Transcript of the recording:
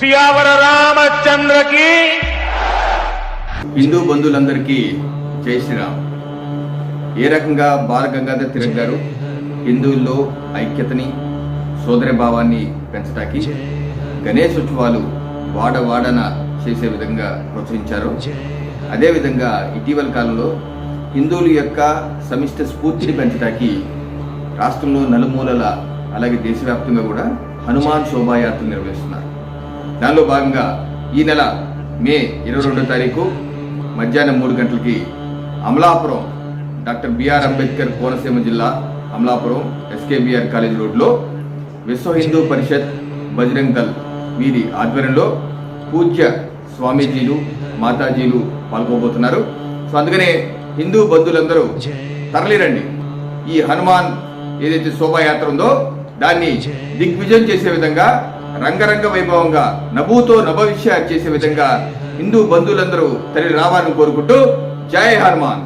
సియావర రామచంద్రకి. హిందూ బంధువులందరికీ జై శ్రీరామ్. ఏ రకంగా బాల గంగాధర్ తిలక్ గారు హిందువుల్లో ఐక్యతని సోదర భావాన్ని పెంచడానికి గణేష్ ఉత్సవాలు వాడవాడన చేసే విధంగా ప్రోత్సహించారు. అదేవిధంగా ఇటీవల కాలంలో హిందువుల యొక్క సమిష్టి స్ఫూర్తిని పెంచడానికి రాష్ట్రంలో నలుమూలల అలాగే దేశవ్యాప్తంగా కూడా హనుమాన్ శోభాయాత్ర నిర్వహిస్తున్నారు. దానిలో భాగంగా ఈ నెల మే 22వ తారీఖు మధ్యాహ్నం 3 గంటలకి అమలాపురం డాక్టర్ బిఆర్ అంబేద్కర్ కోనసీమ జిల్లా అమలాపురం ఎస్కేబిఆర్ కాలేజ్ రోడ్లో విశ్వ హిందూ పరిషత్ బజరంగ్ దళ్ వీరి ఆధ్వర్యంలో పూజ్య స్వామీజీలు మాతాజీలు పాల్గొబోతున్నారు. సో అందుకనే హిందూ బంధువులందరూ తరలిరండి. ఈ హనుమాన్ ఏదైతే శోభాయాత్ర ఉందో దాన్ని దిగ్విజయం చేసే విధంగా రంగరంగ వైభవంగా నభూతో నభవిష్య చేసే విధంగా హిందూ బంధువులందరూ తరలి రావాలని కోరుకుంటూ జై హనుమాన్.